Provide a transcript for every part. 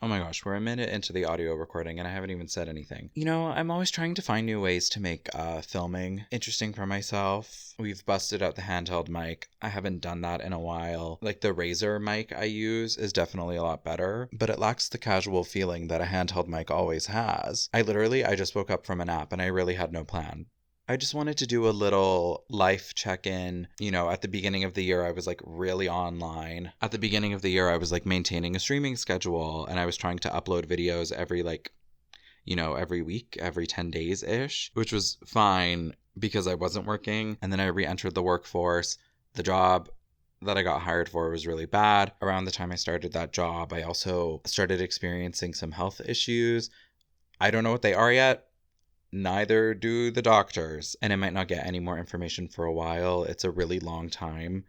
Oh my gosh, we're a minute into the audio recording and I haven't even said anything. You know, I'm always trying to find new ways to make filming interesting for myself. We've busted out the handheld mic. I haven't done that in a while. Like the Razer mic I use is definitely a lot better, but it lacks the casual feeling that a handheld mic always has. I just woke up from a nap and I really had no plan. I just wanted to do a little life check-in. You know, at the beginning of the year, I was like really online. At the beginning of the year, I was like maintaining a streaming schedule and I was trying to upload videos every week, every 10 days-ish, which was fine because I wasn't working. And then I re-entered the workforce. The job that I got hired for was really bad. Around the time I started that job, I also started experiencing some health issues. I don't know what they are yet. Neither do the doctors, and I might not get any more information for a while. It's a really long time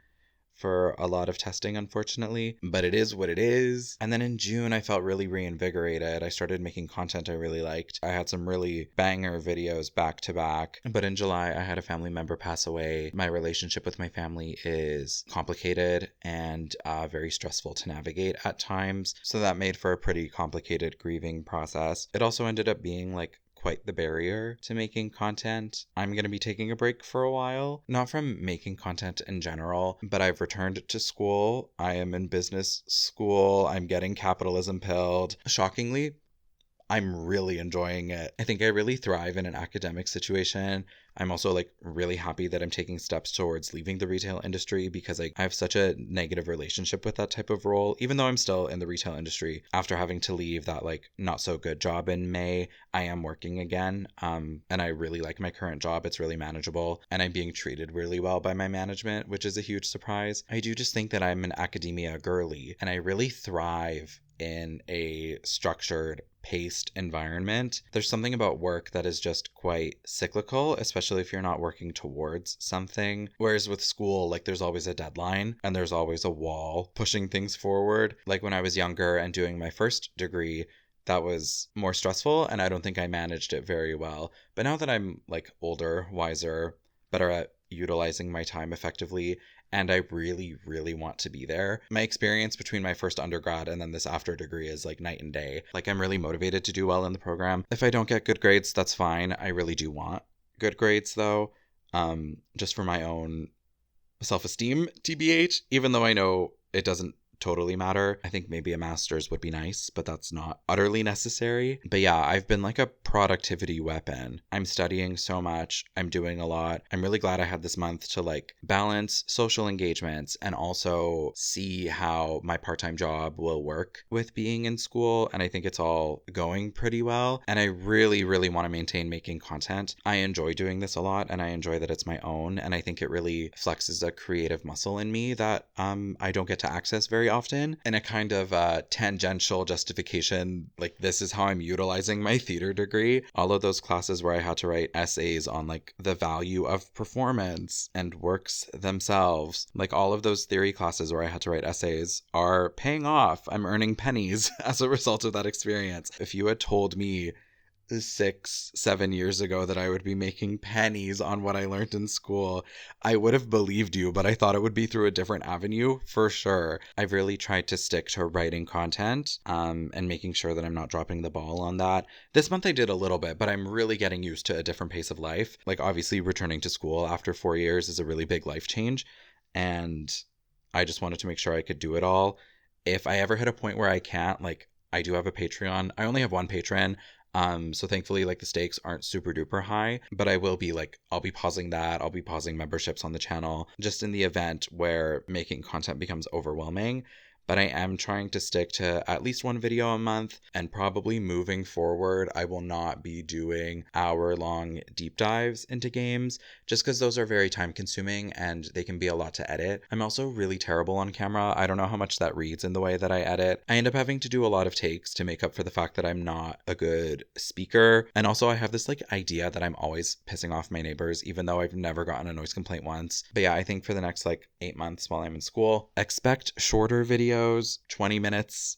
for a lot of testing, unfortunately, but it is what it is. And then in June, I felt really reinvigorated. I started making content I really liked. I had some really banger videos back to back, but in July, I had a family member pass away. My relationship with my family is complicated and very stressful to navigate at times, so that made for a pretty complicated grieving process. It also ended up being like quite the barrier to making content. I'm going to be taking a break for a while, not from making content in general, but I've returned to school. I am in business school. I'm getting capitalism pilled. Shockingly, I'm really enjoying it. I think I really thrive in an academic situation. I'm also like really happy that I'm taking steps towards leaving the retail industry because I have such a negative relationship with that type of role. Even though I'm still in the retail industry, after having to leave that like not so good job in May, I am working again. And I really like my current job. It's really manageable and I'm being treated really well by my management, which is a huge surprise. I do just think that I'm an academia girly and I really thrive in a structured, paced environment. There's something about work that is just quite cyclical, especially if you're not working towards something. Whereas with school, like there's always a deadline and there's always a wall pushing things forward. Like when I was younger and doing my first degree, that was more stressful and I don't think I managed it very well. But now that I'm like older, wiser, better at utilizing my time effectively, and I really, really want to be there. My experience between my first undergrad and then this after degree is like night and day. Like I'm really motivated to do well in the program. If I don't get good grades, that's fine. I really do want good grades though, just for my own self-esteem, TBH, even though I know it doesn't totally matter. I think maybe a master's would be nice, but that's not utterly necessary. But yeah, I've been like a productivity weapon. I'm studying so much. I'm doing a lot. I'm really glad I had this month to like balance social engagements and also see how my part-time job will work with being in school. And I think it's all going pretty well. And I really, really want to maintain making content. I enjoy doing this a lot and I enjoy that it's my own. And I think it really flexes a creative muscle in me that I don't get to access very often, in a kind of tangential justification. Like this is how I'm utilizing my theater degree. All of those classes where I had to write essays on like the value of performance and works themselves, like all of those theory classes where I had to write essays are paying off. I'm earning pennies as a result of that experience. If you had told me 6-7 years ago that I would be making pennies on what I learned in school, I would have believed you, but I thought it would be through a different avenue for sure. I've really tried to stick to writing content and making sure that I'm not dropping the ball on that. This month I did a little bit, but I'm really getting used to a different pace of life. Like obviously returning to school after 4 years is a really big life change, and I just wanted to make sure I could do it all. If I ever hit a point where I can't, like I do have a Patreon. I only have one patron. So thankfully, like the stakes aren't super duper high, but I will be like, I'll be pausing that. I'll be pausing memberships on the channel just in the event where making content becomes overwhelming. But I am trying to stick to at least one video a month, and probably moving forward, I will not be doing hour-long deep dives into games, just because those are very time-consuming and they can be a lot to edit. I'm also really terrible on camera. I don't know how much that reads in the way that I edit. I end up having to do a lot of takes to make up for the fact that I'm not a good speaker. And also I have this like idea that I'm always pissing off my neighbors, even though I've never gotten a noise complaint once. But yeah, I think for the next like 8 months while I'm in school, expect shorter videos, 20 minutes.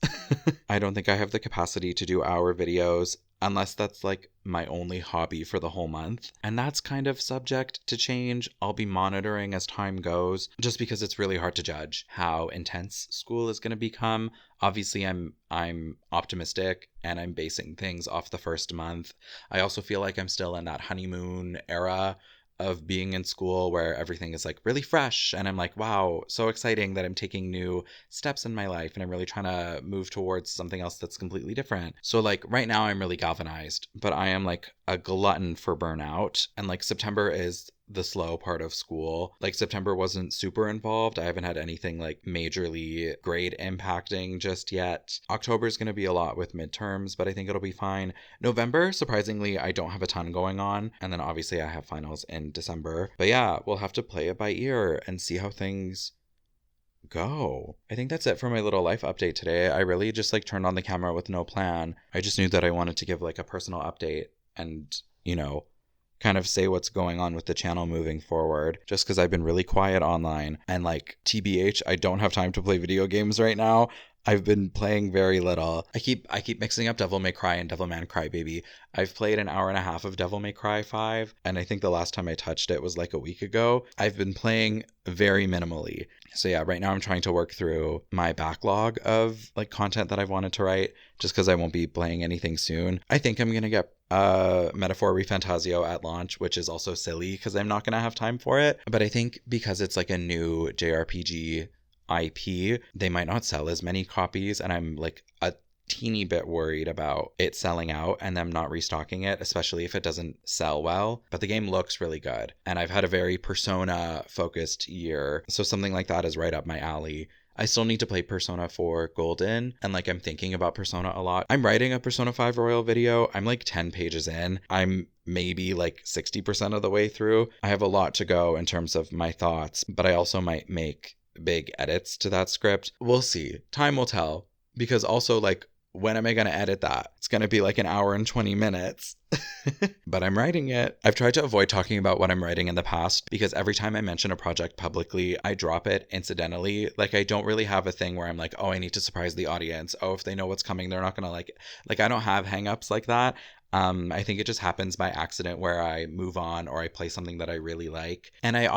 I don't think I have the capacity to do hour videos. unless that's like my only hobby for the whole month. And that's kind of subject to change. I'll be monitoring as time goes, just because it's really hard to judge how intense school is going to become. Obviously, I'm optimistic and I'm basing things off the first month. I also feel like I'm still in that honeymoon era of being in school where everything is like really fresh and I'm like, wow, so exciting that I'm taking new steps in my life and I'm really trying to move towards something else that's completely different. So like right now I'm really galvanized, but I am like a glutton for burnout, and like September is the slow part of school. Like September wasn't super involved. I haven't had anything like majorly grade impacting just yet. October is going to be a lot with midterms, but I think it'll be fine. November, surprisingly, I don't have a ton going on. And then obviously I have finals in December. But yeah, we'll have to play it by ear and see how things go. I think that's it for my little life update today. I really just like turned on the camera with no plan. I just knew that I wanted to give like a personal update and, you know, kind of say what's going on with the channel moving forward, just because I've been really quiet online. And like TBH, I don't have time to play video games right now. I've been playing very little. I keep mixing up Devil May Cry and Devilman Crybaby. I've played an hour and a half of Devil May Cry 5, and I think the last time I touched it was like a week ago. I've been playing very minimally. So yeah, right now I'm trying to work through my backlog of like content that I've wanted to write, just because I won't be playing anything soon. I think I'm gonna get Metaphor Refantasio at launch, which is also silly because I'm not gonna have time for it. But I think because it's like a new JRPG IP, they might not sell as many copies, and I'm like a teeny bit worried about it selling out and them not restocking it, especially if it doesn't sell well. But the game looks really good, and I've had a very Persona focused year, so something like that is right up my alley. I still need to play Persona 4 Golden, and like I'm thinking about Persona a lot. I'm writing a Persona 5 Royal video. I'm like 10 pages in. I'm maybe like 60% of the way through. I have a lot to go in terms of my thoughts, but I also might make big edits to that script. We'll see. Time will tell. Because also, like, when am I going to edit that? It's going to be like an hour and 20 minutes. But I'm writing it. I've tried to avoid talking about what I'm writing in the past, because every time I mention a project publicly, I drop it incidentally. Like, I don't really have a thing where I'm like, oh, I need to surprise the audience. Oh, if they know what's coming, they're not going to like it. Like, I don't have hangups like that. I think it just happens by accident where I move on or I play something that I really like. And I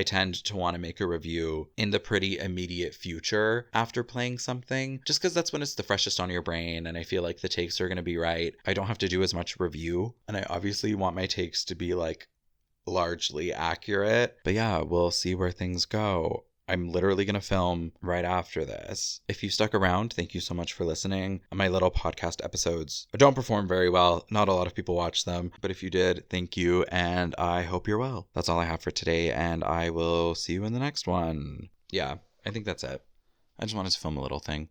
tend to want to make a review in the pretty immediate future after playing something, just because that's when it's the freshest on your brain. And I feel like the takes are going to be right. I don't have to do as much review. And I obviously want my takes to be like largely accurate. But yeah, we'll see where things go. I'm literally going to film right after this. If you stuck around, thank you so much for listening. My little podcast episodes don't perform very well. Not a lot of people watch them. But if you did, thank you. And I hope you're well. That's all I have for today. And I will see you in the next one. Yeah, I think that's it. I just wanted to film a little thing.